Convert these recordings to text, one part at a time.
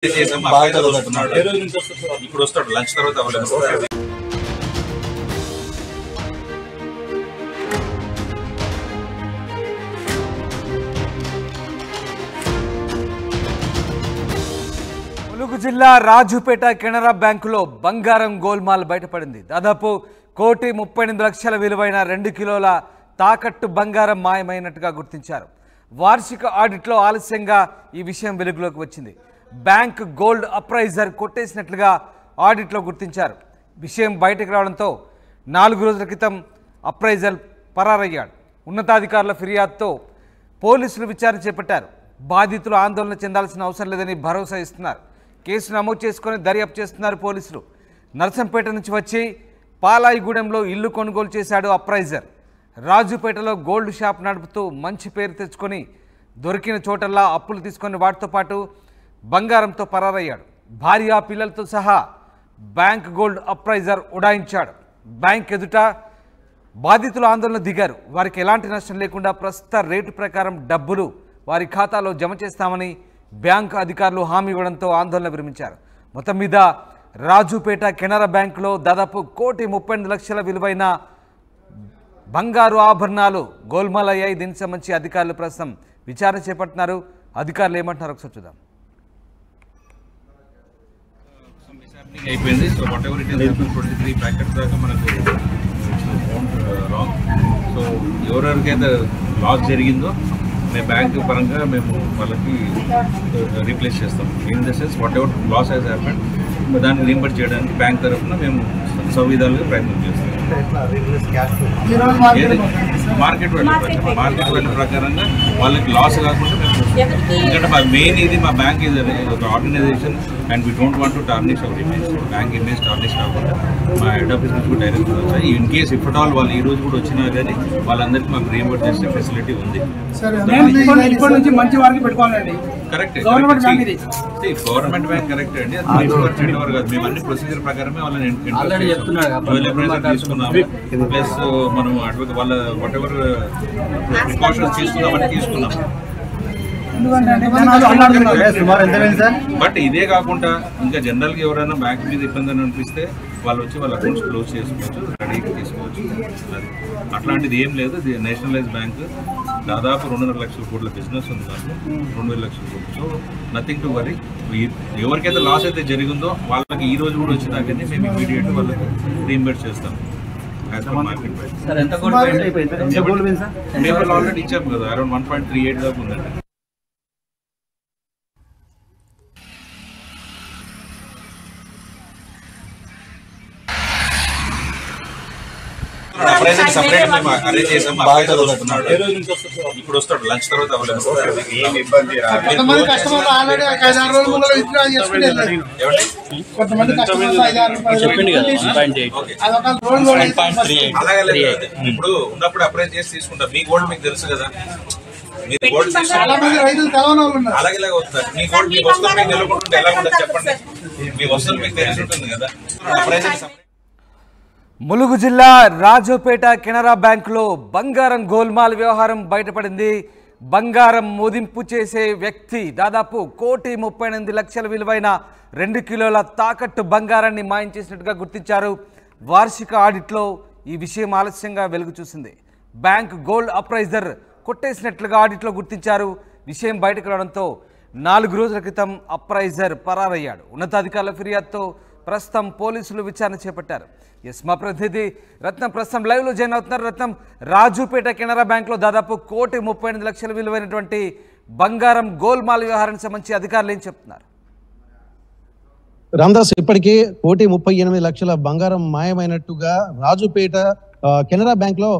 ఇప్పుడు వస్తాడు లంచ్ తర్వాత అవ్వలేదు. ములుగు జిల్లా రాజుపేట కెనరా బ్యాంకులో బంగారం గోల్మాల్ బయటపడింది. దాదాపు 1,38,00,000 విలువైన 2 కిలోల తాకట్టు బంగారం మాయమైనట్టుగా గుర్తించారు. వార్షిక ఆడిట్లో ఆలస్యంగా ఈ విషయం వెలుగులోకి వచ్చింది. బ్యాంక్ గోల్డ్ అప్రైజర్ కొట్టేసినట్లుగా ఆడిట్లో గుర్తించారు. విషయం బయటకు రావడంతో 4 రోజుల క్రితం అప్రైజర్ పరారయ్యాడు. ఉన్నతాధికారుల ఫిర్యాదుతో పోలీసులు విచారణ చేపట్టారు. బాధితులు ఆందోళన చెందాల్సిన అవసరం లేదని భరోసా ఇస్తున్నారు. కేసు నమోదు చేసుకొని దర్యాప్తు చేస్తున్నారు పోలీసులు. నర్సంపేట నుంచి వచ్చి పాలాయిగూడెంలో ఇల్లు కొనుగోలు చేశాడు అప్రైజర్. రాజుపేటలో గోల్డ్ షాప్ నడుపుతూ మంచి పేరు తెచ్చుకొని దొరికిన చోటల్లా అప్పులు తీసుకొని వాటితో పాటు బంగారంతో పరారయ్యాడు. భార్య పిల్లలతో సహా బ్యాంక్ గోల్డ్ అప్రైజర్ ఉడాయించాడు. బ్యాంక్ ఎదుట బాధితులు ఆందోళన దిగారు. వారికి ఎలాంటి నష్టం లేకుండా ప్రస్తుత రేటు ప్రకారం డబ్బులు వారి ఖాతాలో జమ చేస్తామని బ్యాంకు అధికారులు హామీ ఇవ్వడంతో ఆందోళన విరమించారు. మొత్తం మీద రాజుపేట కెనరా బ్యాంకులో దాదాపు 1,38,00,000 విలువైన బంగారు ఆభరణాలు గోల్మాల్ అయ్యాయి. దీనికి సంబంధించి అధికారులు ప్రస్తుతం విచారణ చేపడుతున్నారు. అధికారులు ఏమంటున్నారు ఒకసారి చూద్దాం. అయిపోయింది. So what ever it is 23 packets దాకా మనకు రాంగ్. సో ఎవరెవరికైతే లాస్ జరిగిందో మేము బ్యాంక్ పరంగా మేము వాళ్ళకి రీప్లేస్ చేస్తాం. In the sense whatever loss has happened దాన్ని రీంబర్స్ చేయడానికి బ్యాంక్ తరఫున మేము సవిధాలుగా ప్రయత్నం చేస్తాం. మార్కెట్ వాల్యూ ప్రకారంగా వాళ్ళకి లాస్ కాకుండా మేము, ఎందుకంటే మా మెయిన్ ఇది మా బ్యాంక్ ఇది ఒక organisation and we don't want to tarnish our image. Bank image tarnish కాకుండా మా హెడ్ ఆఫీస్ నుంచి కూడా డైరెక్ట్ వచ్చాయి. In case if at all వాళ్ళు ఈ రోజు కూడా వచ్చినా కానీ వాళ్ళందరికీ మాకు రీంబర్స్ చేసే ఫెసిలిటీ ఉంది. కరెక్ట్, గవర్నమెంట్ బ్యాంక్ కరెక్ట్ అండి. అది కాదు, మేము అన్ని ప్రొసీజర్ ప్రకారమే వాళ్ళని తీసుకున్నాము. ప్లస్ మనం అటు వాళ్ళ వాట్ ఎవర్ ప్రికాషన్స్ తీసుకున్నాం. బట్ ఇదే కాకుండా ఇంకా జనరల్గా ఎవరైనా బ్యాంక్ మీద ఇబ్బంది అని అనిపిస్తే వాళ్ళు వచ్చి వాళ్ళ అకౌంట్స్ క్లోజ్ చేసుకోవచ్చు, రెడీకి తీసుకోవచ్చు. అది అట్లాంటిది ఏం లేదు. ఇది నేషనలైజ్ బ్యాంక్. దాదాపు 2.5 లక్షల కోట్ల బిజినెస్ ఉంది దాంట్లో, 2,000 లక్షల కోట్లు. So nothing to worry. ఎవరికైతే లాస్ అయితే జరిగిందో వాళ్ళకి ఈ రోజు కూడా వచ్చినా కానీ మేము ఇమీడియట్ వాళ్ళకి రీఇంబర్స్ చేస్తాం. పేపర్లు ఆల్రెడీ ఇచ్చాము కదా, అరౌండ్ 1.38 దాకా ఉందండి. అరేంజ్ చేసాం. ఇప్పుడు వస్తాడు లంచ్ తర్వాత అవ్వలేదు. ఇప్పుడు ఉన్నప్పుడు అప్రైజ్ చేసి తీసుకుంటాం. మీ గోల్డ్ మీకు తెలుసు కదా, మీరు గోల్డ్ అలాగే వస్తారు. మీ గోల్డ్ మీకు వస్తుంది, మీకు తెలియకుండా ఎలా ఉంటుంది చెప్పండి. మీ వస్తువులు మీకు తెలిసి ఉంటుంది కదా. అప్రైజ్ ములుగు జిల్లా రాజుపేట కెనరా బ్యాంకులో బంగారం గోల్మాల్ వ్యవహారం బయటపడింది. బంగారం మోదింపు చేసే వ్యక్తి దాదాపు 1,38,00,000 విలువైన 2 కిలోల తాకట్టు బంగారాన్ని మాయం చేసినట్టుగా గుర్తించారు. వార్షిక ఆడిట్లో ఈ విషయం ఆలస్యంగా వెలుగు చూసింది. బ్యాంక్ గోల్డ్ అప్రైజర్ కొట్టేసినట్లుగా ఆడిట్లో గుర్తించారు. విషయం బయటకు రావడంతో 4 రోజుల క్రితం అప్రైజర్ పరారయ్యాడు. ఉన్నతాధికారుల ఫిర్యాదుతో ప్రస్తుతం పోలీసులు విచారణ చేపట్టారు. ఎస్, మా ప్రతినిధి రత్నం ప్రస్తుతం లైవ్లో జాయిన్ అవుతున్నారు. రత్నం, రాజుపేట కెనరా బ్యాంక్లో దాదాపు 1,38,00,000 విలువైనటువంటి బంగారం గోల్మాల్ వ్యవహారానికి సంబంధించి అధికారులు ఏం చెప్తున్నారు? రామదాస్, ఇప్పటికీ 1,38,00,000 బంగారం మాయమైనట్టుగా రాజుపేట కెనరా బ్యాంక్ లో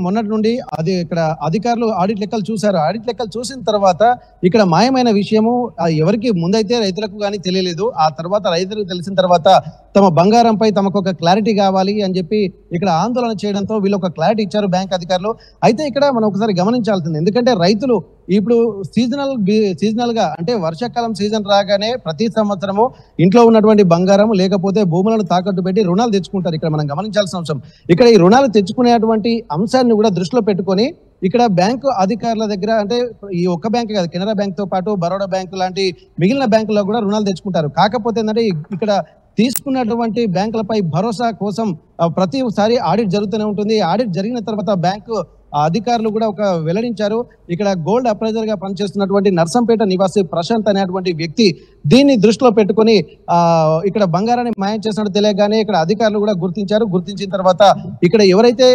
మొన్నటి నుండి అది ఇక్కడ అధికారులు ఆడిట్ లెక్కలు చూశారు. ఆడిట్ లెక్కలు చూసిన తర్వాత ఇక్కడ మాయమైన విషయము ఎవరికి ముందైతే రైతులకు కానీ తెలియలేదు. ఆ తర్వాత రైతులకు తెలిసిన తర్వాత తమ బంగారంపై తమకు ఒక క్లారిటీ కావాలి అని చెప్పి ఇక్కడ ఆందోళన చేయడంతో వీళ్ళు ఒక క్లారిటీ ఇచ్చారు బ్యాంక్ అధికారులు. అయితే ఇక్కడ మనం ఒకసారి గమనించాల్సింది, ఎందుకంటే రైతులు ఇప్పుడు సీజనల్ గా అంటే వర్షాకాలం సీజన్ రాగానే ప్రతి సంవత్సరము ఇంట్లో ఉన్నటువంటి బంగారం లేకపోతే భూములను తాకట్టు పెట్టి రుణాలు తెచ్చుకుంటారు. ఇక్కడ మనం గమనించాల్సిన అంశం, ఇక్కడ ఈ రుణాలు తెచ్చుకునేటువంటి అంశాన్ని కూడా దృష్టిలో పెట్టుకొని ఇక్కడ బ్యాంకు అధికారుల దగ్గర అంటే ఈ ఒక్క బ్యాంక్ కాదు, కెనరా బ్యాంక్ తో పాటు బరోడా బ్యాంక్ లాంటి మిగిలిన బ్యాంకుల్లో కూడా రుణాలు తెచ్చుకుంటారు. కాకపోతే ఏంటంటే ఇక్కడ తీసుకున్నటువంటి బ్యాంకులపై భరోసా కోసం ప్రతిసారి ఆడిట్ జరుగుతూనే ఉంటుంది. ఆడిట్ జరిగిన తర్వాత బ్యాంకు అధికారులు కూడా ఒక వెల్లడించారు. ఇక్కడ గోల్డ్ అప్రైజర్ గా పనిచేస్తున్నటువంటి నర్సంపేట నివాసి ప్రశాంత్ అనేటువంటి వ్యక్తి దీన్ని దృష్టిలో పెట్టుకొని ఇక్కడ బంగారాన్ని మాయం చేసినట్టు తెలియగానే ఇక్కడ అధికారులు కూడా గుర్తించారు. గుర్తించిన తర్వాత ఇక్కడ ఎవరైతే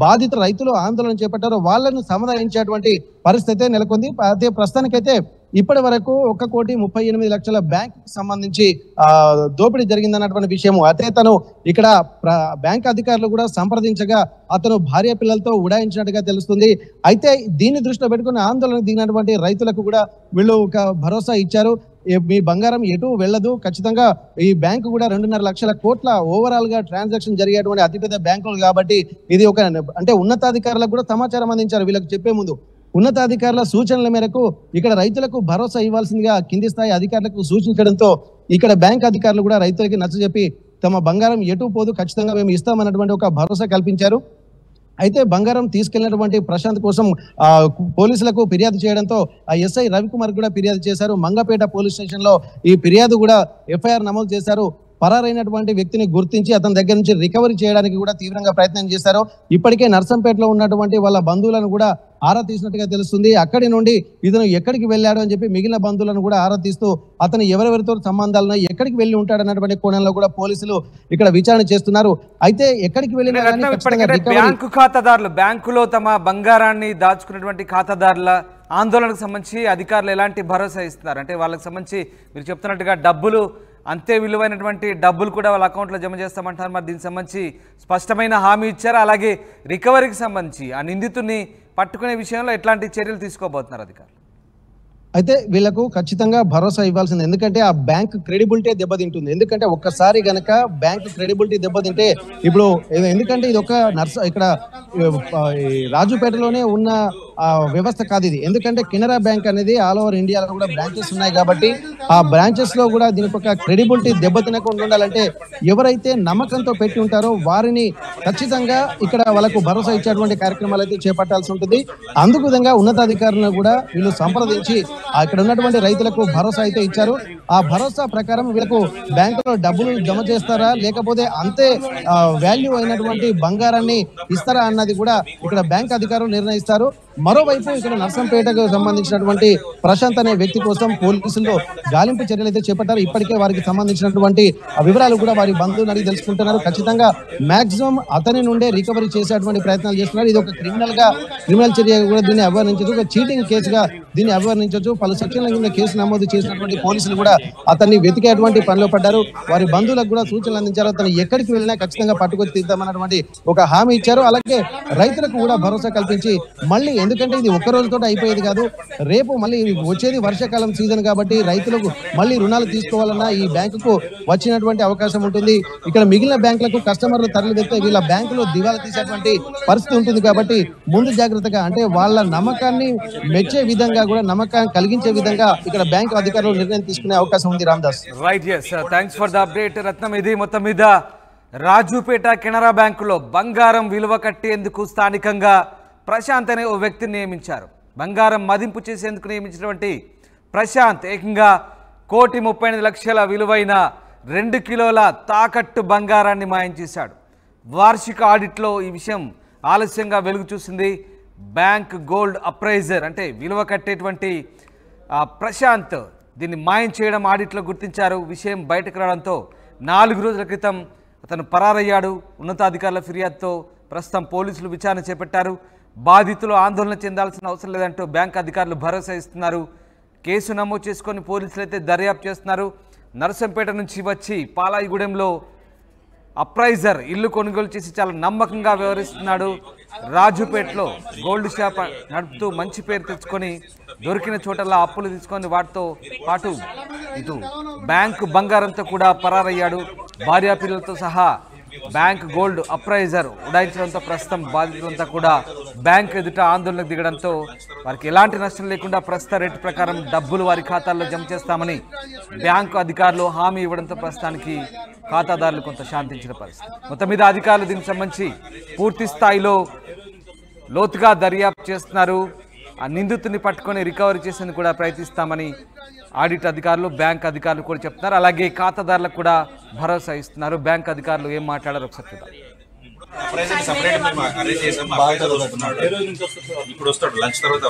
బాధిత రైతులు ఆందోళన చేపట్టారో వాళ్ళను సముదాయించేటువంటి పరిస్థితి నెలకొంది. అదే ప్రస్తుతానికైతే ఇప్పటి వరకు 1,38,00,000 బ్యాంక్ సంబంధించి దోపిడీ జరిగిందన్నటువంటి విషయం అయితే తను ఇక్కడ బ్యాంక్ అధికారులు కూడా సంప్రదించగా అతను భార్య పిల్లలతో ఉడాయించినట్టుగా తెలుస్తుంది. అయితే దీన్ని దృష్టిలో పెట్టుకుని ఆందోళన దిగినటువంటి రైతులకు కూడా వీళ్ళు ఒక భరోసా ఇచ్చారు. మీ బంగారం ఎటు వెళ్ళదు, ఖచ్చితంగా ఈ బ్యాంకు కూడా 2.5 లక్షల కోట్ల ఓవరాల్ గా ట్రాన్సాక్షన్ జరిగేటువంటి అతిపెద్ద బ్యాంకులు కాబట్టి ఇది ఒక అంటే ఉన్నతాధికారులకు కూడా సమాచారం అందించారు. వీళ్ళకి చెప్పే ముందు ఉన్నతాధికారుల సూచనల మేరకు ఇక్కడ రైతులకు భరోసా ఇవ్వాల్సిందిగా కింది స్థాయి అధికారులకు సూచించడంతో ఇక్కడ బ్యాంక్ అధికారులు కూడా రైతులకి నచ్చజెప్పి తమ బంగారం ఎటు పోదు, ఖచ్చితంగా మేము ఇస్తామన్నటువంటి ఒక భరోసా కల్పించారు. అయితే బంగారం తీసుకెళ్లినటువంటి ప్రశాంత్ కోసం పోలీసులకు ఫిర్యాదు చేయడంతో ఎస్ఐ రవికుమార్ కూడా ఫిర్యాదు చేశారు. మంగపేట పోలీస్ స్టేషన్ లో ఈ ఫిర్యాదు కూడా ఎఫ్ఐఆర్ నమోదు చేశారు. పరారైనటువంటి వ్యక్తిని గుర్తించి అతని దగ్గర నుంచి రికవరీ చేయడానికి కూడా తీవ్రంగా ప్రయత్నం చేశారు. ఇప్పటికే నర్సంపేటలో ఉన్నటువంటి వాళ్ళ బంధువులను కూడా ఆరా తీసినట్టుగా తెలుస్తుంది. అక్కడి నుండి ఇతను ఎక్కడికి వెళ్ళాడు అని చెప్పి మిగిలిన బంధువులను కూడా ఆరా తీస్తూ అతను ఎవరెవరితో సంబంధాలను ఎక్కడికి వెళ్ళి ఉంటాడన్నటువంటి కోణంలో కూడా పోలీసులు ఇక్కడ విచారణ చేస్తున్నారు. అయితే ఎక్కడికి వెళ్ళినా బ్యాంకు ఖాతాదారులు బ్యాంకులో తమ బంగారాన్ని దాచుకున్నటువంటి ఖాతాదారుల ఆందోళనకు సంబంధించి అధికారులు ఎలాంటి భరోసా ఇస్తున్నారు? అంటే వాళ్ళకి సంబంధించి మీరు చెప్తున్నట్టుగా డబ్బులు అంతే విలువైనటువంటి డబ్బులు కూడా వాళ్ళ అకౌంట్లో జమ చేస్తామంటారు. మరి దీనికి సంబంధించి స్పష్టమైన హామీ ఇచ్చారు. అలాగే రికవరీకి సంబంధించి ఆ నిందితుడిని పట్టుకునే విషయంలో ఎట్లాంటి చర్యలు తీసుకోబోతున్నారు అధికారులు? అయితే వీళ్ళకు ఖచ్చితంగా భరోసా ఇవ్వాల్సింది. ఎందుకంటే ఆ బ్యాంక్ క్రెడిబిలిటీ దెబ్బతింటుంది. ఎందుకంటే ఒక్కసారి గనక బ్యాంక్ క్రెడిబిలిటీ దెబ్బతింటే ఇప్పుడు ఎందుకంటే ఇది ఒక ఇక్కడ రాజుపేటలోనే ఉన్న వ్యవస్థ కాదు ఇది. ఎందుకంటే కెనరా బ్యాంక్ అనేది ఆల్ ఓవర్ ఇండియాలో కూడా బ్రాంచెస్ ఉన్నాయి కాబట్టి ఆ బ్రాంచెస్ లో కూడా దీనికి ఒక క్రెడిబిలిటీ దెబ్బతినకుండా ఉండాలంటే ఎవరైతే నమ్మకంతో పెట్టి ఉంటారో వారిని ఖచ్చితంగా ఇక్కడ వాళ్ళకు భరోసా ఇచ్చేటువంటి కార్యక్రమాలు అయితే చేపట్టాల్సి ఉంటుంది. అందుకు విధంగా ఉన్నతాధికారులను కూడా వీళ్ళు సంప్రదించి ఇక్కడ ఉన్నటువంటి రైతులకు భరోసా అయితే ఇచ్చారు. ఆ భరోసా ప్రకారం వీళ్ళకు బ్యాంకులో డబ్బులు జమ చేస్తారా లేకపోతే అంతే వాల్యూ అయినటువంటి బంగారాన్ని ఇస్తారా అన్నది కూడా ఇక్కడ బ్యాంక్ అధికారులు నిర్ణయిస్తారు. మరోవైపు ఇక్కడ నర్సంపేటకు సంబంధించినటువంటి ప్రశాంత్ అనే వ్యక్తి కోసం పోలీసులు గాలింపు చర్యలు అయితే చేపట్టారు. ఇప్పటికే వారికి సంబంధించినటువంటి వివరాలు కూడా వారి బంధువులు అడిగి తెలుసుకుంటున్నారు. ఖచ్చితంగా మాక్సిమం అతని నుండే రికవరీ చేసేటువంటి ప్రయత్నాలు చేస్తున్నారు. ఇది ఒక క్రిమినల్ చర్య కూడా దీన్ని అభివర్ణించవచ్చు, ఒక చీటింగ్ కేసుగా దీన్ని అభివర్ణించవచ్చు. పలు సెక్షన్ల కింద కేసు నమోదు చేసినటువంటి పోలీసులు కూడా అతన్ని వెతికేటువంటి పనిలో పడ్డారు. వారి బంధువులకు కూడా సూచనలు అందించారు. అతను ఎక్కడికి వెళ్ళినా ఖచ్చితంగా పట్టుకొచ్చి తీద్దామన్నటువంటి ఒక హామీ ఇచ్చారు. అలాగే రైతులకు కూడా భరోసా కల్పించి మళ్ళీ ఎందుకంటే ఇది ఒక్క రోజుతో అయిపోయేది కాదు, రేపు మళ్ళీ వచ్చేది వర్షాకాలం సీజన్ కాబట్టి రైతులకు మళ్ళీ రుణాలు తీసుకోవాలన్నా ఈ బ్యాంకుకు వచ్చినటువంటి అవకాశం ఉంటుంది. ఇక్కడ మిగిలిన బ్యాంకులకు కస్టమర్లు తరలివెత్తే వీళ్ళ బ్యాంకులో దివాలా తీసేటువంటి పరిస్థితి ఉంటుంది కాబట్టి ముందు జాగ్రత్తగా అంటే వాళ్ళ నమ్మకాన్ని మెచ్చే విధంగా కూడా నమ్మకాన్ని కలిగించే విధంగా ఇక్కడ బ్యాంకు అధికారులు నిర్ణయం తీసుకునే అవకాశం ఉంది. Ramdas right, yes, thanks for the update Ratnam. ఇది మొత్తం మీద రాజుపేట కెనరా బ్యాంకులో బంగారం విలువ కట్టేందుకు స్థానికంగా ప్రశాంత్ అనే ఓ వ్యక్తిని నియమించారు. బంగారం మదింపు చేసేందుకు నియమించినటువంటి ప్రశాంత్ ఏకంగా 1,38,00,000 విలువైన 2 కిలోల తాకట్టు బంగారాన్ని మాయం చేశాడు. వార్షిక ఆడిట్లో ఈ విషయం ఆలస్యంగా వెలుగు చూసింది. బ్యాంక్ గోల్డ్ అప్రైజర్ అంటే విలువ కట్టేటువంటి ప్రశాంత్ దీన్ని మాయం చేయడం ఆడిట్లో గుర్తించారు. విషయం బయటకు రావడంతో 4 రోజుల క్రితం అతను పరారయ్యాడు. ఉన్నతాధికారుల ఫిర్యాదుతో ప్రస్తుతం పోలీసులు విచారణ చేపట్టారు. బాధితులు ఆందోళన చెందాల్సిన అవసరం లేదంటూ బ్యాంక్ అధికారులు భరోసా ఇస్తున్నారు. కేసు నమోదు చేసుకొని పోలీసులు అయితే దర్యాప్తు చేస్తున్నారు. నర్సంపేట నుంచి వచ్చి పాలాయిగూడెంలో అప్రైజర్ ఇల్లు కొనుగోలు చేసి చాలా నమ్మకంగా వ్యవహరిస్తున్నాడు. రాజుపేటలో గోల్డ్ షాప్ నడుపుతూ మంచి పేరు తెచ్చుకొని దొరికిన చోటలా అప్పులు తీసుకొని వాటితో పాటు ఇటు బ్యాంకు బంగారంతో కూడా పరారయ్యాడు. భార్యా పిల్లలతో సహా బ్యాంక్ గోల్డ్ అప్రైజర్ ఉడాయించడంతో ప్రస్తుతం బాధితులంతా కూడా బ్యాంక్ ఎదుట ఆందోళనకు దిగడంతో వారికి ఎలాంటి నష్టం లేకుండా ప్రస్తుత రేటు ప్రకారం డబ్బులు వారి ఖాతాల్లో జమ చేస్తామని బ్యాంకు అధికారులు హామీ ఇవ్వడంతో ప్రస్తుతానికి ఖాతాదారులు కొంత శాంతించిన పరిస్థితి. మొత్తం మీద అధికారులు దీనికి సంబంధించి పూర్తి స్థాయిలో లోతుగా దర్యాప్తు చేస్తున్నారు. ఆ నిందితుని పట్టుకొని రికవరీ చేసేందుకు కూడా ప్రయత్నిస్తామని ఆడిట్ అధికారులు, బ్యాంక్ అధికారులు కూడా చెప్తున్నారు. అలాగే ఖాతాదారులకు కూడా భరోసా ఇస్తున్నారు. బ్యాంక్ అధికారులు ఏం మాట్లాడారు ఒకసారి చూద్దాం. ఇప్పుడు వస్తాడు లంచ్ తర్వాత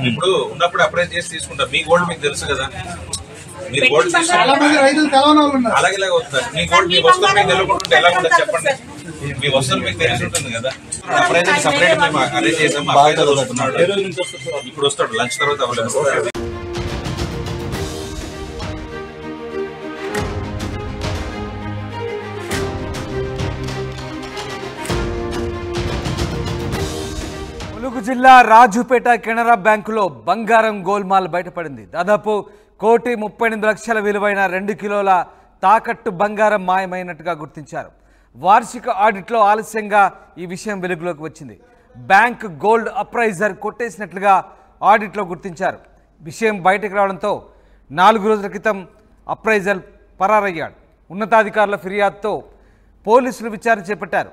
ఇప్పుడు ఉన్నప్పుడు అప్రైజ్ చేసి తీసుకుంటాం. మీ గోల్డ్ మీకు తెలుసు కదా, మీరు గోల్డ్ అలాగే మీ గోల్డ్ మీ వస్తువులు మీకు తెలియకుంటుంటే ఎలా ఉంటుంది చెప్పండి. మీ వస్తువులు మీకు తెలిసి ఉంటుంది కదా. అప్రైజ్ సపరేట్ మేము అరేంజ్ చేసాం. ఇప్పుడు వస్తాడు లంచ్ తర్వాత ములుగు జిల్లా రాజుపేట కెనరా బ్యాంకులో బంగారం గోల్మాల్ బయటపడింది. దాదాపు 1,38,00,000 విలువైన 2 కిలోల తాకట్టు బంగారం మాయమైనట్టుగా గుర్తించారు. వార్షిక ఆడిట్లో ఆలస్యంగా ఈ విషయం వెలుగులోకి వచ్చింది. బ్యాంక్ గోల్డ్ అప్రైజర్ కొట్టేసినట్లుగా ఆడిట్లో గుర్తించారు. విషయం బయటకు రావడంతో 4 రోజుల క్రితం అప్రైజర్ పరారయ్యాడు. ఉన్నతాధికారుల ఫిర్యాదుతో పోలీసులు విచారణ చేపట్టారు.